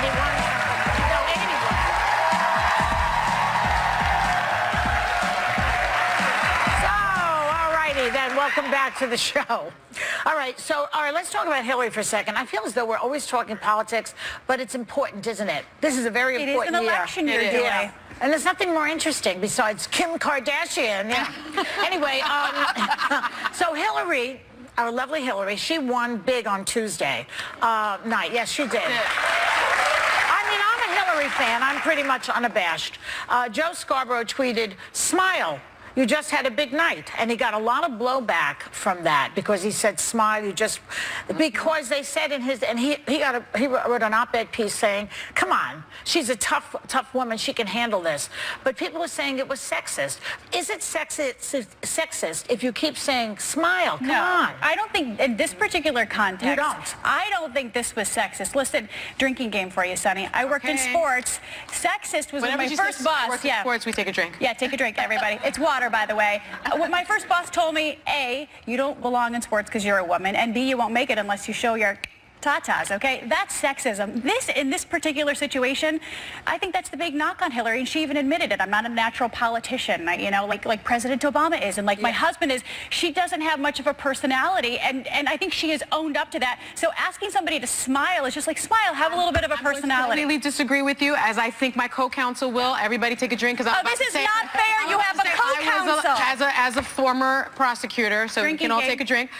No, 81. So, all righty then, welcome back to the show. All right, let's talk about Hillary for a second. I feel as though we're always talking politics, but it's important, isn't it? This is a very important year. It is an election year, Julie. And there's nothing more interesting besides Kim Kardashian. Yeah. Anyway, so Hillary, our lovely Hillary, she won big on Tuesday night. Yes, she did. I mean, I'm a Hillary fan. I'm pretty much unabashed. Joe Scarborough tweeted, "Smile. You just had a big night," and he got a lot of blowback from that because he said, "Smile, you just," because they said in his, and he wrote an op-ed piece saying, "Come on, she's a tough woman, she can handle this," but people are saying it was sexist. Is it sexist if you keep saying smile? Come on. I don't think in this particular context. You don't. I don't think this was sexist. Listen, drinking game for you, Sonny. I worked in sports. Sexist was when my first boss. Yeah. Sports, we take a drink. Yeah, take a drink, everybody. It's water, by the way. When my first boss told me, A, you don't belong in sports because you're a woman, and B, you won't make it unless you show your tatas, okay? That's sexism. In this particular situation, I think that's the big knock on Hillary, and she even admitted it. I'm not a natural politician, like President Obama is, and my husband is. She doesn't have much of a personality, and I think she has owned up to that. So asking somebody to smile is just like, smile, have a little bit of a personality. I completely disagree with you, as I think my co-counsel will. Everybody take a drink, because I'm this is not fair. You have a co-counsel. As a former prosecutor, so we can all take a drink.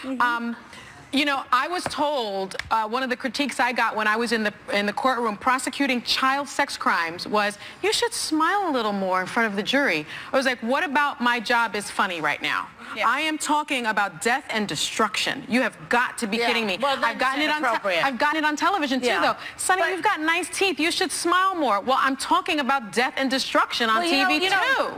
You know, I was told one of the critiques I got when I was in the courtroom prosecuting child sex crimes was, you should smile a little more in front of the jury. I was like, what about my job is funny right now? Yeah. I am talking about death and destruction. You have got to be kidding me. Well, I've gotten it on television too, though. Sonny, you've got nice teeth. You should smile more. Well, I'm talking about death and destruction on TV too.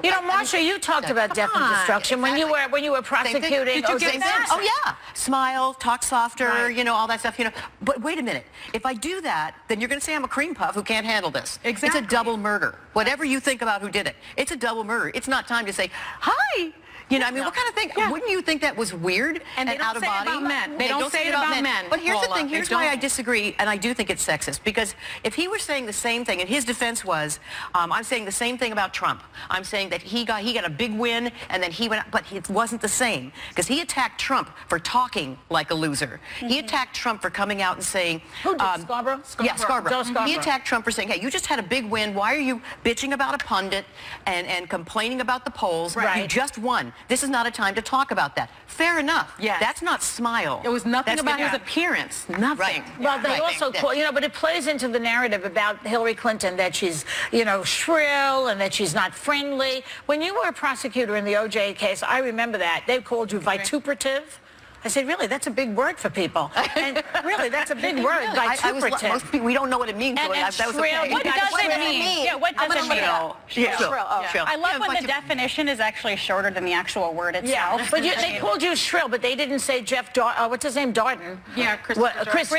You know, Marsha, you talked about death and destruction when you were prosecuting. Did you get that? Oh yeah, smile, talk softer, you know, all that stuff. You know, but wait a minute. If I do that, then you're going to say I'm a cream puff who can't handle this. Exactly. It's a double murder. Whatever you think about who did it, it's a double murder. It's not time to say hi. You know, I mean, what kind of thing? Yeah. Wouldn't you think that was weird and out of body? They don't say it about men. But here's the thing. Here's why I disagree, and I do think it's sexist. Because if he were saying the same thing, and his defense was, I'm saying the same thing about Trump. I'm saying that he got a big win, and then he went, but it wasn't the same. Because he attacked Trump for talking like a loser. He attacked Trump for coming out and saying, who did Scarborough? Yeah, Scarborough. Joe Scarborough. He attacked Trump for saying, hey, you just had a big win. Why are you bitching about a pundit and complaining about the polls? Right. You just won. This is not a time to talk about that. Fair enough. Yes. That's not smile. It was nothing about his appearance. Nothing. Right. Well, they also call, you know, but it plays into the narrative about Hillary Clinton that she's, you know, shrill and that she's not friendly. When you were a prosecutor in the OJ case, I remember that. They called you vituperative. I said, really, that's a big word for people. And really, that's a big word, vituperative. Most people, we don't know what it means. And that was shrill. What does it mean? Yeah, what does it mean? Shrill. I love when the definition is actually shorter than the actual word itself. Yeah, but they called you shrill, but they didn't say what's his name, Darden? Yeah, Chris Darden. Chris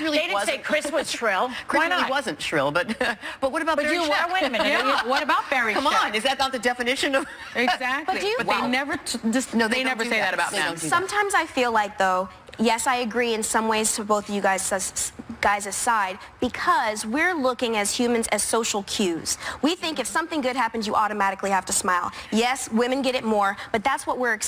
really they didn't say Chris was shrill. Chris really wasn't shrill, but what about Barry Scheck? Wait a minute. Yeah. What about Barry Come on, is that not the definition of... Exactly. But they never they never say that about men. Sometimes I feel like, though, yes, I agree in some ways to both of you guys aside, because we're looking as humans as social cues. We think if something good happens, you automatically have to smile. Yes, women get it more, but that's what we're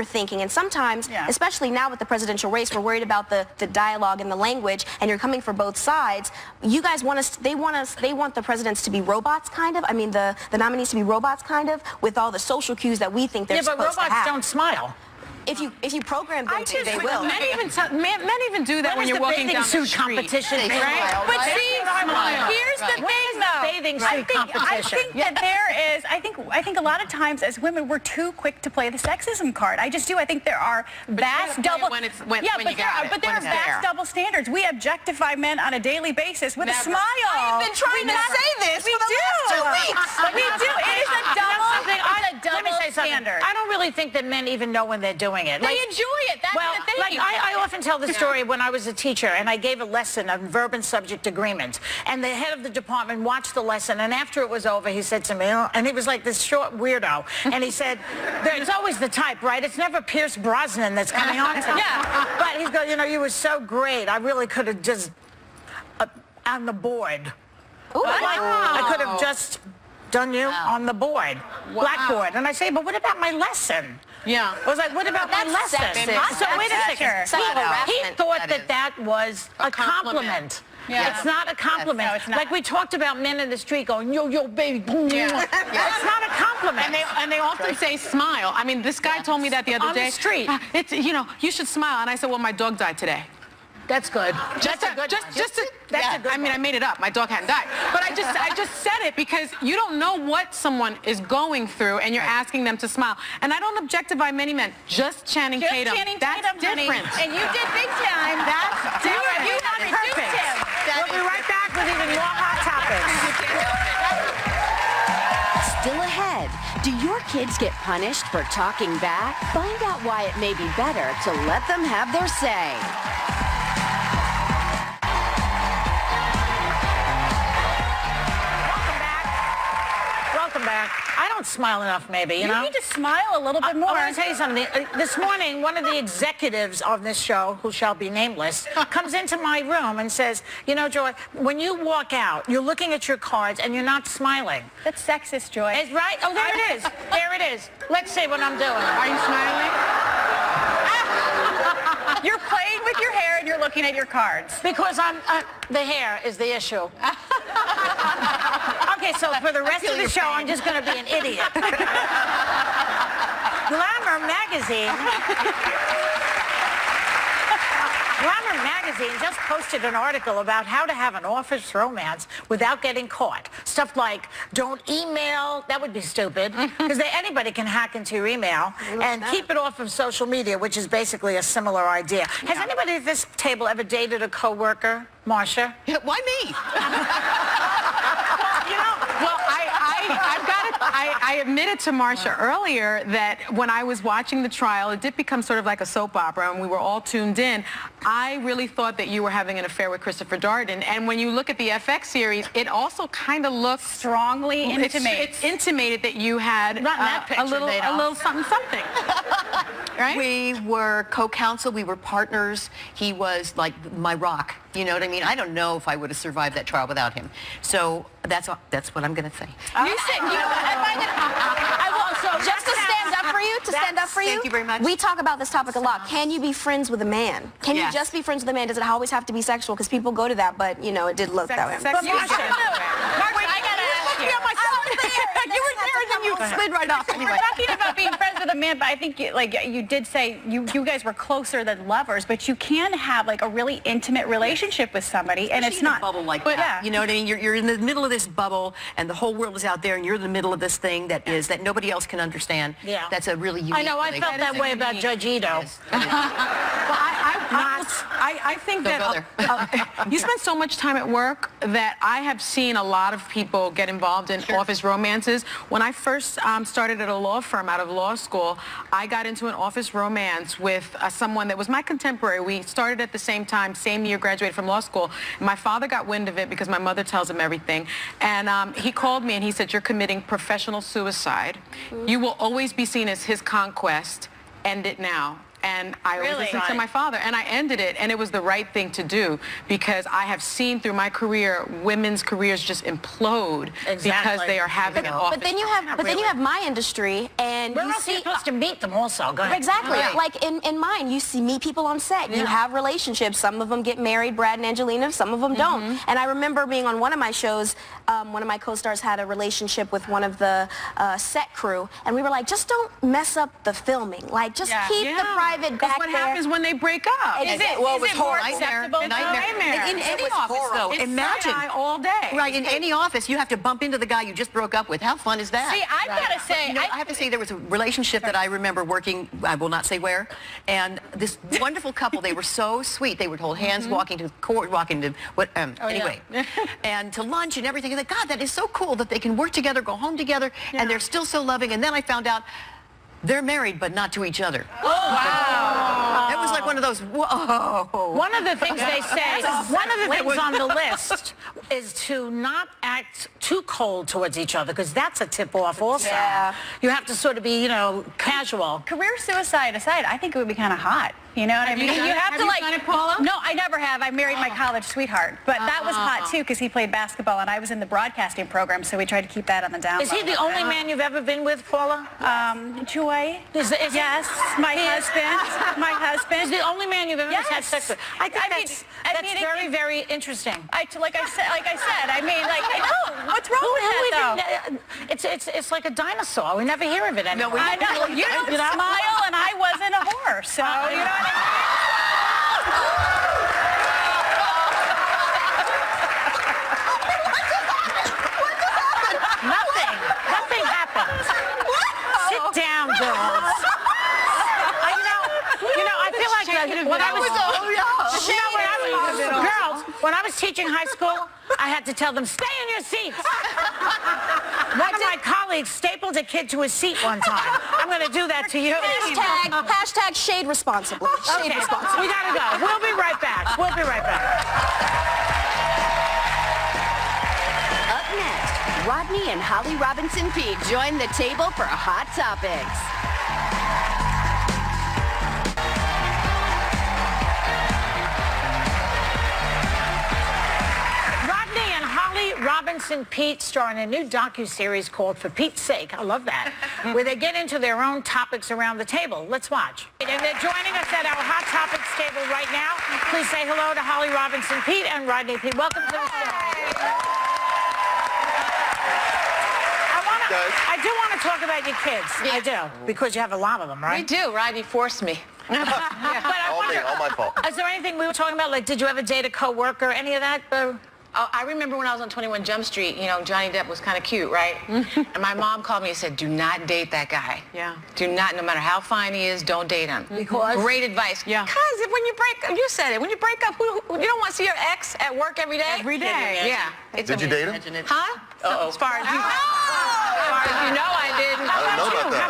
thinking. And sometimes, especially now with the presidential race, we're worried about the dialogue and the language, and you're coming for both sides. You guys want they want the presidents to be robots, kind of. I mean, the nominees to be robots, kind of, with all the social cues that we think they're supposed to have. Yeah, but robots don't smile. If you program them to, they will. Men even do that when you're walking down the street. Competition, right? But see, here's the thing, though. Bathing suit competition. I think that there is. I think a lot of times as women we're too quick to play the sexism card. I just do. I think there are vast double. But there are vast double standards. We objectify men on a daily basis with a smile. I've been trying to say this for the last 2 weeks. We do. It is a double. Let me say something. Standard. I don't really think that men even know when they're doing it. They enjoy it. That's the thing. Like I often tell the story when I was a teacher and I gave a lesson on verb and subject agreements, and the head of the department watched the lesson, and after it was over, he said to me, and he was like this short weirdo, and he said, "It's always the type, right? It's never Pierce Brosnan that's coming on to." Yeah. But he's going, you know, you were so great. I really could have just on the board. Ooh, I could have just done you on the board, blackboard. And I say, but what about my lesson? Yeah. I was like, what about my lesson? sexist. So wait a That's second. sexual He harassment. thought that was a compliment. Yeah. It's not a compliment. No, it's not. Like we talked about men in the street going, yo, yo, baby. Boom. It's not a compliment. And they often say smile. I mean, this guy told me that the other On day. the street. It's, you know, you should smile. And I said, well, my dog died today. That's good. That's a good one. That's a good I mean, I made it up. My dog hadn't died. But I just said it because you don't know what someone is going through, and you're asking them to smile. And I don't objectify many men. Just Channing Tatum. That's different. Honey. And you did big time. That's different. You introduced him. We'll be right back with even more hot topics. Still ahead, do your kids get punished for talking back? Find out why it may be better to let them have their say. Welcome back. I don't smile enough, maybe, you You know? need to smile a little bit more. I want to tell you something. This morning, one of the executives of this show, who shall be nameless, comes into my room and says, you know, Joy, when you walk out, you're looking at your cards and you're not smiling. That's sexist, Joy. It's right? Oh, there it is. There it is. Let's see what I'm doing. Are you smiling? You're playing with your hair and you're looking at your cards. Because the hair is the issue. Okay, so for the rest of the show, I'm just going to be an idiot. Glamour magazine just posted an article about how to have an office romance without getting caught. Stuff like, don't email, that would be stupid, because anybody can hack into your email, and keep it off of social media, which is basically a similar idea. Has anybody at this table ever dated a coworker, Marcia? Why me? You know, Well, I admitted to Marcia earlier that when I was watching the trial, it did become sort of like a soap opera, and we were all tuned in. I really thought that you were having an affair with Christopher Darden, and when you look at the FX series, it also kind of looks Strongly intimates. It's intimated that you had Not in that picture, a little something, something. Right? We were co-counsel. We were partners. He was like my rock. You know what I mean? I don't know if I would have survived that trial without him. So that's what I'm going to say. You said, I find it, I will, so just to stand up for you, Thank you very much. we talk about this topic a lot. Can you be friends with a man? Can you Yes. just be friends with a man? Does it always have to be sexual? Because people go to that, but, you know, it did look that way. Sex- But Marcia, Marcia, I gotta ask you. You were there and then you slid right off anyway. Talking about being friends with a man, but I think you did say you guys were closer than lovers, but you can have like a really intimate relationship with somebody, and it's In a not bubble like but, that. yeah. You know what I mean? You're in the middle of this bubble, and the whole world is out there, and you're in the middle of this thing that nobody else can understand. Yeah. That's a really unique I know, I felt that way about Judge Ito. I think Don't go that you spend so much time at work that I have seen a lot of people get involved in office romances. When I first started at a law firm out of law school, I got into an office romance with someone that was my contemporary. We started at the same time, same year, graduated from law school. My father got wind of it because my mother tells him everything. And he called me and he said, you're committing professional suicide. You will always be seen as his conquest. End it now. And I always Really? listened to my father, and I ended it, and it was the right thing to do because I have seen through my career women's careers just implode because Exactly. they are having an office. But then you have my industry, and Where you else are you see supposed to meet them also? Go ahead. exactly Right. like in mine, you see meet people on set. You have relationships. Some of them get married, Brad and Angelina. Some of them don't. And I remember being on one of my shows. One of my co-stars had a relationship with one of the set crew, and we were like, just don't mess up the filming. Like, just keep the private back what there. happens when they break up? Is it more nightmare. acceptable? Nightmare. In any office, though, It's imagine. side-eye all day. Right, in any office, you have to bump into the guy you just broke up with. How fun is that? See, I've got to say, You know, I have to say there was a relationship that I remember working, I will not say where, and this wonderful couple, they were so sweet. They would hold hands walking to court, walking to what, anyway, and to lunch and everything. And I thought, God, that is so cool that they can work together, go home together, and they're still so loving. And then I found out they're married, but not to each other. Wow. That was like one of those, whoa. One of the things they say, one of the things on the list is to not act too cold towards each other, because that's a tip-off also. Yeah. You have to sort of be, you know, casual. career suicide aside, I think it would be kind of hot. You know what I mean? You have to, you like, done it, Paula? No, I never have. I married my college sweetheart. But that was hot, too, because he played basketball, and I was in the broadcasting program, so we tried to keep that on the down low. Is he the only man you've ever been with, Paula? Joy? Yes, my husband. My husband. He's the only man you've ever had sex with. I think that's very, very interesting. Like I said, I mean, like, no, what's wrong with that, though? It's like a dinosaur. We never hear of it anymore. I know. You don't smile, and I wasn't a whore, so, you know what I mean? Nothing happened. Sit down, girls. I feel like when I was teaching high school, I had to tell them, stay in your seats. One of my colleagues stapled a kid to his seat one time. I'm going to do that to you. Hashtag shade responsibly. Shade responsibly. We got to go. We'll be right back. We'll be right back. Up next, Rodney and Holly Robinson Peete join the table for Hot Topics. Robinson Peete star in a new docuseries called For Pete's Sake. I love that. Where they get into their own topics around the table. Let's watch. And they're joining us at our Hot Topics table right now. Please say hello to Holly Robinson Peete and Rodney Peete. Welcome to the show. I do want to talk about your kids. Yeah. I do. Because you have a lot of them, right? We do. Rodney forced me. But all my fault. Is there anything we were talking about? Like, did you ever date a coworker? Any of that? Oh, I remember when I was on 21 Jump Street, you know, Johnny Depp was kind of cute, right? And my mom called me and said, do not date that guy. Yeah. Do not, no matter how fine he is, don't date him. Because? Great advice. Yeah. Because when you break up, you said it, when you break up, you don't want to see your ex at work every day? Every day. Yeah. Did you date him? Huh? As far as you know, I didn't. I don't know about that.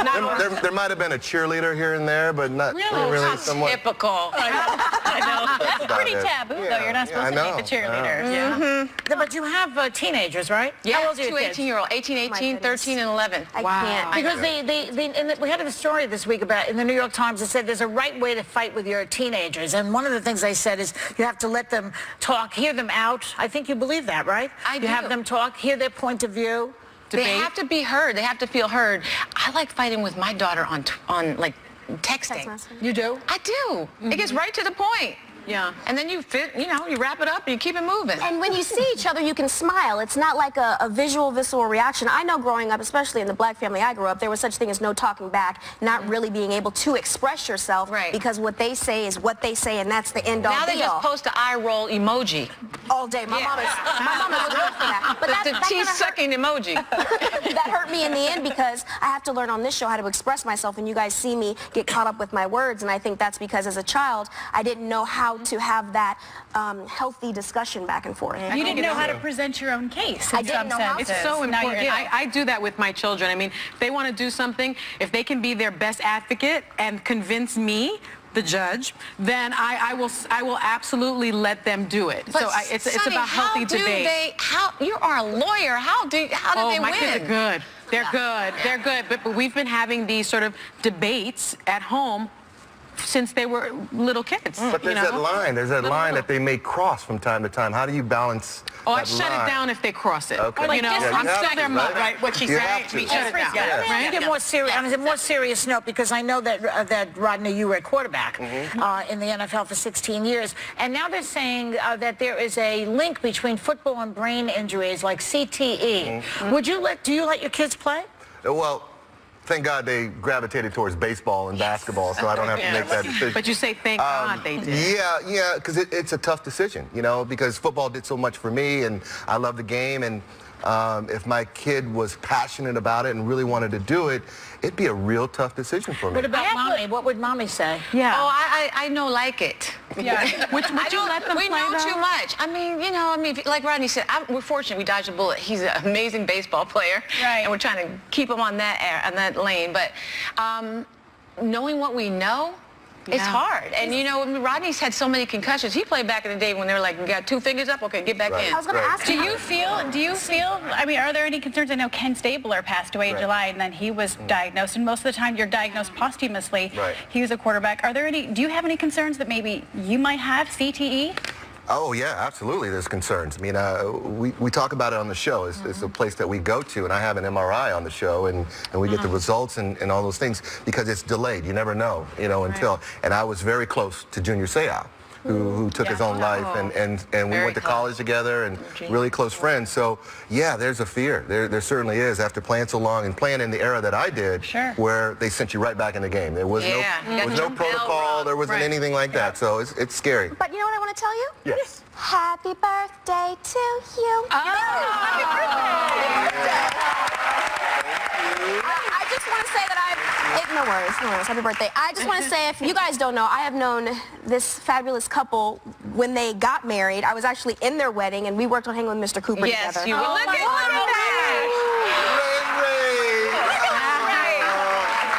How about you? There might have been a cheerleader here and there, but not really somewhat. Typical. I know. That's about pretty it. taboo, though. Yeah, You're not supposed to I date the know. cheerleaders. But you have teenagers, right? Yeah, How old are your two kids? 18-year-old, 18, 18, 13, and 11. I can't. Because we had a story this week about, in the New York Times, it said there's a right way to fight with your teenagers. And one of the things they said is you have to let them talk, hear them out. I think you believe that, right? I do. You have them talk, hear their point of view. They have to be heard. They have to feel heard. I like fighting with my daughter on like texting. You do? I do. It gets right to the point. Yeah. And then you wrap it up and you keep it moving. And when you see each other, you can smile. It's not like a visceral reaction. I know growing up, especially in the black family I grew up, there was such thing as no talking back, not really being able to express yourself. Right. Because what they say is what they say, and that's the end all Now they be all. just post an eye roll emoji. All day. My mom is good for that. But The teeth sucking emoji. that hurt me in the end because I have to learn on this show how to express myself, and you guys see me get caught up with my words, and I think that's because as a child, I didn't know how to have that healthy discussion back and forth. You didn't know how to present your own case. I didn't know how to. It's so Now you important. do. I do that with my children. I mean, if they want to do something, if they can be their best advocate and convince me, the judge, then I will absolutely let them do it. But so it's Sonny, about healthy debate. You are a lawyer. How do they my win? kids are good. They're good. They're good. But we've been having these sort of debates at home since they were little kids. But there's that line. There's that line that they may cross from time to time. How do you balance I that shut line? it down if they cross it. Okay. You know, Yeah, you I'm have still to, their mother. right? What she You said, have to. we shut it down. Yeah. Right? Get more serious. On a more serious note, because I know that Rodney, you were a quarterback in the NFL for 16 years, and now they're saying that there is a link between football and brain injuries like CTE. Do you let your kids play? Well, thank God they gravitated towards baseball and basketball, so I don't have to make that decision. But you say thank God they did. Yeah, because it's a tough decision, you know, because football did so much for me, and I love the game, and if my kid was passionate about it and really wanted to do it, it'd be a real tough decision for me. What about mommy? What would mommy say? Yeah. Oh, I know like it. Yeah. Would you let them we play know though? too much. I mean, like Rodney said, we're fortunate we dodged a bullet. He's an amazing baseball player. Right. And we're trying to keep him on that lane. But knowing what we know, Yeah. It's hard. And, you know, Rodney's had so many concussions. He played back in the day when they were like, you got 2 fingers up, okay, get back in. I was going to ask Do you. you feel, I mean, are there any concerns? I know Ken Stabler passed away in July, and then he was diagnosed, and most of the time you're diagnosed posthumously. Right. He was a quarterback. Do you have any concerns that maybe you might have CTE? Oh, yeah, absolutely. There's concerns. I mean, we talk about it on the show. It's a place that we go to, and I have an MRI on the show, and we get the results and all those things because it's delayed. You never know, you know, until. And I was very close to Junior Seau, who took his own life, and we went to college together and really close friends. So, yeah, there's a fear. There certainly is after playing so long and playing in the era that I did, where they sent you right back in the game. There was no protocol. There wasn't anything like that. So it's scary. But you know what I want to tell you? Yes. Happy birthday to you. Happy birthday! I just want to say that no worries, happy birthday. I just want to say, if you guys don't know, I have known this fabulous couple when they got married. I was actually in their wedding, and we worked on Hanging with Mr. Cooper together. Yes, you were. Look at that!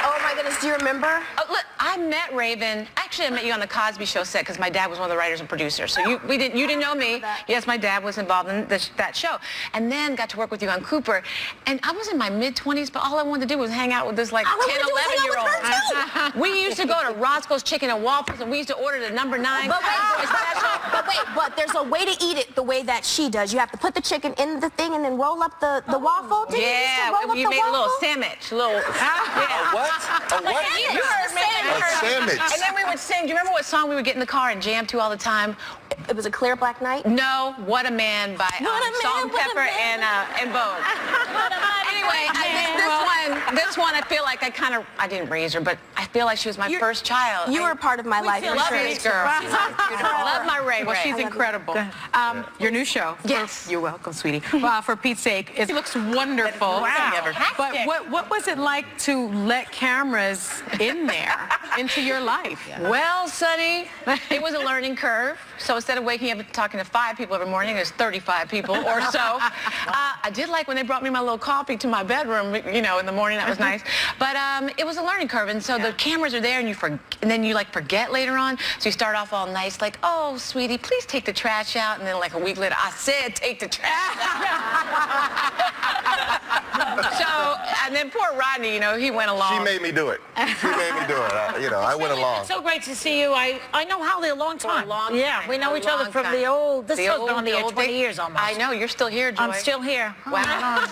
Oh my goodness, do you remember? Oh, look, I met Raven. Actually, I met you on the Cosby Show set because my dad was one of the writers and producers. So you didn't know me. Yes, my dad was involved in that show. And then got to work with you on Cooper. And I was in my mid-20s, but all I wanted to do was hang out with this like 10, 11-year-old. We used to go to Roscoe's Chicken and Waffles, and we used to order the number 9. But there's a way to eat it the way that she does. You have to put the chicken in the thing and then roll up the waffle. You made a little sandwich. A what? A what? A sandwich. And then we would sing. Do you remember what song we would get in the car and jam to all the time? It was A Clear Black Night? No, What a Man by Salt and Pepper and Vogue. Anyway, this one, I feel like I didn't raise her, but I feel like she was my first child. You were a part of my life. Love this girl. She's beautiful. Love my Ray. Well, she's incredible. Your new show. Yes. You're welcome, sweetie. For Pete's sake, it looks wonderful. But what was it like to let cameras in there into your life? Well, Sonny, it was a learning curve. So instead of waking up and talking to 5 people every morning, there's 35 people or so. I did like when they brought me my little coffee to my bedroom, you know, in the morning. That was nice. But it was a learning curve, and so the cameras are there, and then you like forget later on. So you start off all nice, like, oh, sweetie, please take the trash out, and then like a week later, I said take the trash out. So, and then poor Rodney, you know, he went along. She made me do it. She made me do it. You know, I went along. It's so great to see you. I know Holly a long time. Yeah, we know each other from the old. This has been on the air 20 years almost. I know, you're still here, Joy. I'm still here. Wow.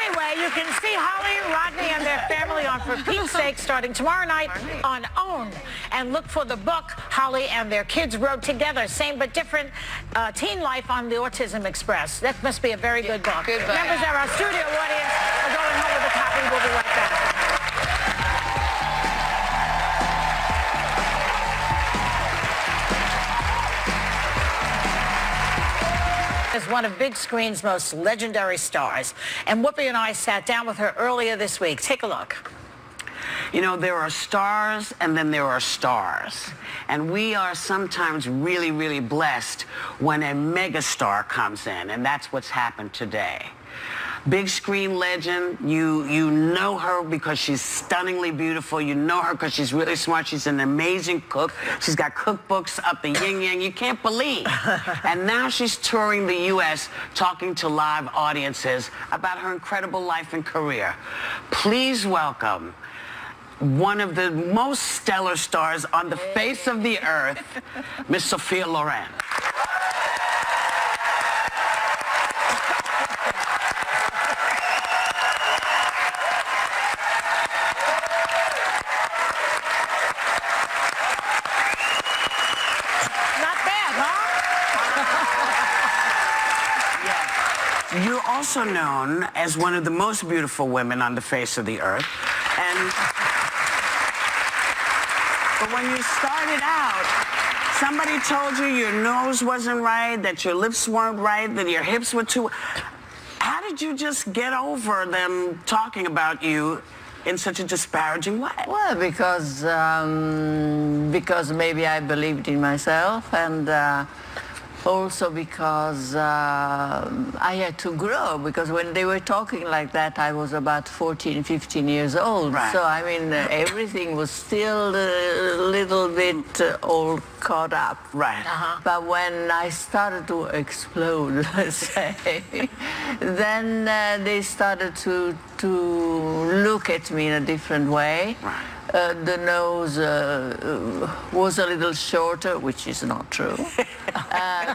Anyway, you can see Holly, Rodney, and their family on For Pete's Sake starting tomorrow night on OWN. And look for the book Holly and their kids wrote together. Same but different. Teen Life on the Autism Express. That must be a very good book. Good book. Members of our studio audience are going home with a copy. We'll be right back. Is one of big screen's most legendary stars. And Whoopi and I sat down with her earlier this week. Take a look. You know, there are stars and then there are stars. And we are sometimes really, really blessed when a megastar comes in, and that's what's happened today. Big screen legend, you know her because she's stunningly beautiful. You know her because she's really smart. She's an amazing cook. She's got cookbooks up the yin-yang. You can't believe. And now she's touring the U.S. talking to live audiences about her incredible life and career. Please welcome one of the most stellar stars on the face of the earth, Miss Sophia Loren. You're also known as one of the most beautiful women on the face of the earth. But when you started out, somebody told you your nose wasn't right, that your lips weren't right, that your hips were too... How did you just get over them talking about you in such a disparaging way? Well, because maybe I believed in myself, and Also because I had to grow, because when they were talking like that, I was about 14, 15 years old. Right. So, I mean, everything was still a little bit all caught up. Right. But when I started to explode, let's say, then they started to look at me in a different way. Right. The nose was a little shorter, which is not true.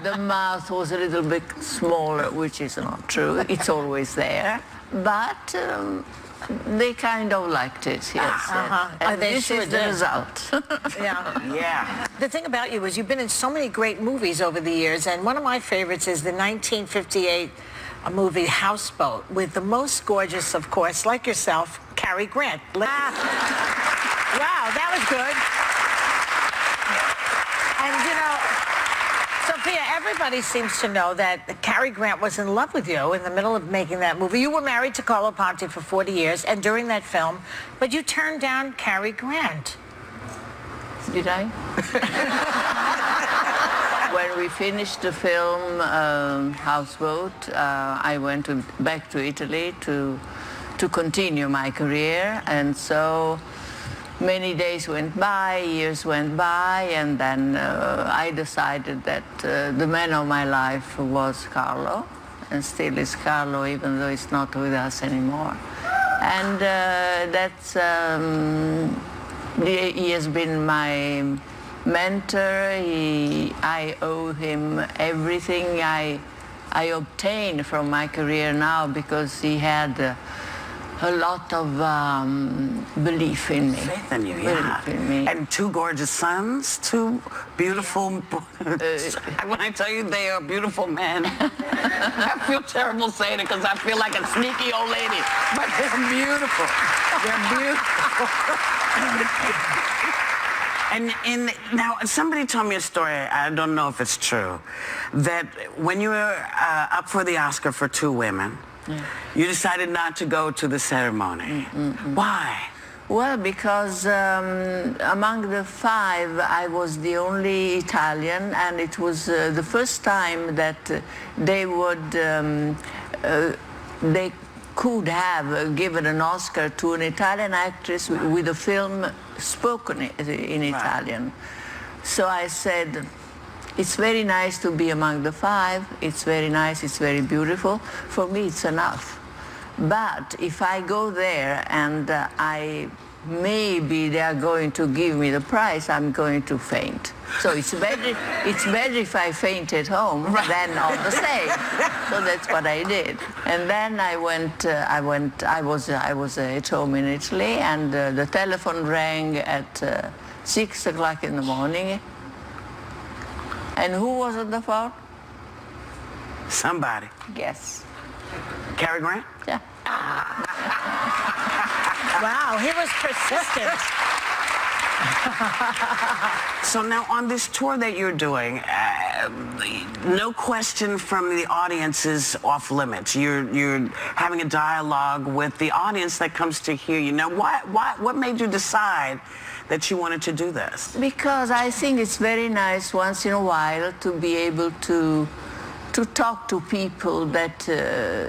The mouth was a little bit smaller, which is not true. It's always there. But they kind of liked it, yes. And They this sure is the did. result. Yeah. Yeah. The thing about you is you've been in so many great movies over the years, and one of my favorites is the 1958 movie Houseboat, with the most gorgeous, of course, like yourself, Cary Grant. Wow, that was good. And, you know, Sophia, everybody seems to know that Cary Grant was in love with you in the middle of making that movie. You were married to Carlo Ponti for 40 years, and during that film, but you turned down Cary Grant. Did I? When we finished the film Houseboat, I went back to Italy to continue my career, and so many days went by, years went by, and then I decided that the man of my life was Carlo, and still is Carlo, even though he's not with us anymore. And he has been my mentor. I owe him everything I obtained from my career now, because he had a lot of belief in me. Faith in you, yeah. Belief in me. And two gorgeous sons, two beautiful... when I tell you they are beautiful men, I feel terrible saying it because I feel like a sneaky old lady, but they're beautiful. They're beautiful. And now, somebody told me a story, I don't know if it's true, that when you were up for the Oscar for Two Women, you decided not to go to the ceremony. Why? Well, because among the five, I was the only Italian, and it was the first time that they could have given an Oscar to an Italian actress with a film spoken in Italian. So I said, it's very nice to be among the five. It's very nice, it's very beautiful. For me, it's enough. But if I go there and maybe they are going to give me the prize, I'm going to faint. So it's better if I faint at home than on the stage. So that's what I did. And then I was at home in Italy, and the telephone rang at 6 o'clock in the morning. And who was on the phone? Somebody. Guess. Cary Grant? Yeah. Wow, he was persistent. So now on this tour that you're doing, no question from the audience is off limits. You're having a dialogue with the audience that comes to hear you. Now, what made you decide that you wanted to do this? Because I think it's very nice once in a while to be able to talk to people that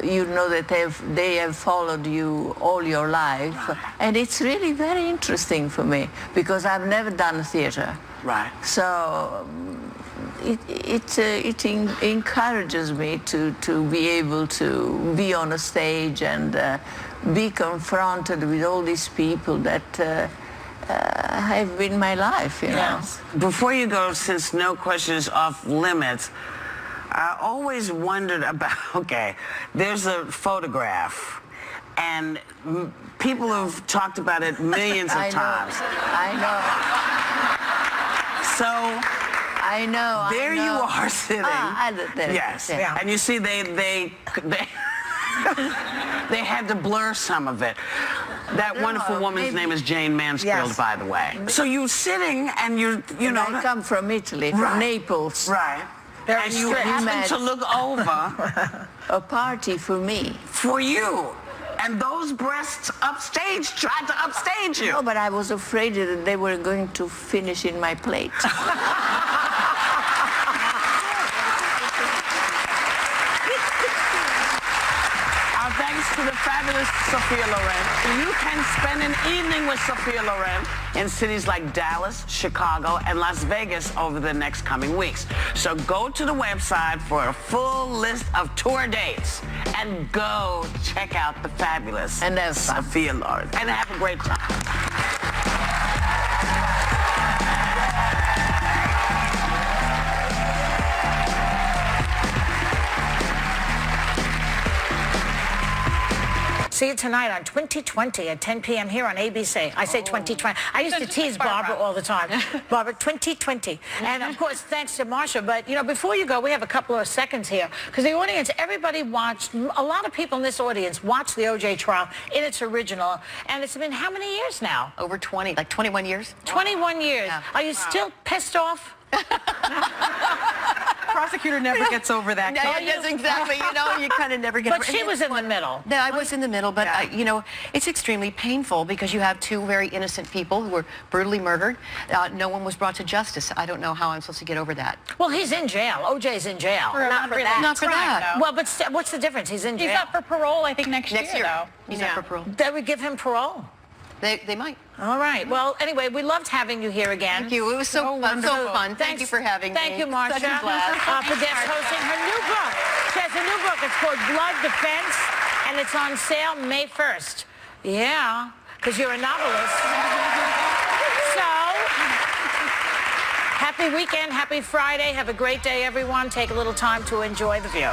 you know that they have followed you all your life. Right. And it's really very interesting for me, because I've never done theater. Right. So it encourages me to be able to be on a stage and be confronted with all these people that have been my life, you know. Before you go, since no question is off limits, I always wondered about, okay, there's a photograph, and people have talked about it millions of times. I know. So, I know. there you are sitting. Yes. Yeah. And you see, they had to blur some of it. That wonderful woman's name is Jane Mansfield, by the way. So you're sitting and you know. I come from Italy, from Naples. Right. And you happen to look over a party for me. For you. And those breasts upstage tried to upstage you. No, but I was afraid that they were going to finish in my plate. to the fabulous Sophia Loren. You can spend an evening with Sophia Loren in cities like Dallas, Chicago, and Las Vegas over the next coming weeks. So go to the website for a full list of tour dates and go check out the fabulous And have fun. Sophia Loren. And have a great time. See you tonight on 2020 at 10 p.m. here on ABC. I say 2020. I used to tease Barbara all the time. Barbara, 2020. And, of course, thanks to Marsha. But, you know, before you go, we have a couple of seconds here. Because the audience, everybody watched, a lot of people in this audience watched the O.J. trial in its original. And it's been how many years now? Over 20, like 21 years. 21 years. Yeah. Are you still pissed off? Prosecutor never gets over that. Yeah, that's exactly. You know, you kind of never get. But she was in the middle. No, I was in the middle, but you know, it's extremely painful because you have two very innocent people who were brutally murdered. No one was brought to justice. I don't know how I'm supposed to get over that. Well, he's in jail. O.J.'s in jail. Not for that. Not for that. Though. Well, but what's the difference? He's in jail. He's up for parole, I think, next year, though. He's up for parole. They would give him parole. They might. All right. Well, anyway, we loved having you here again. Thank you. It was so fun. Thank you for having me. Thank you, Marsha. Such a blast. For guest hosting her new book. She has a new book. It's called Blood Defense, and it's on sale May 1st. Yeah, because you're a novelist. So, happy weekend, happy Friday. Have a great day, everyone. Take a little time to enjoy the view.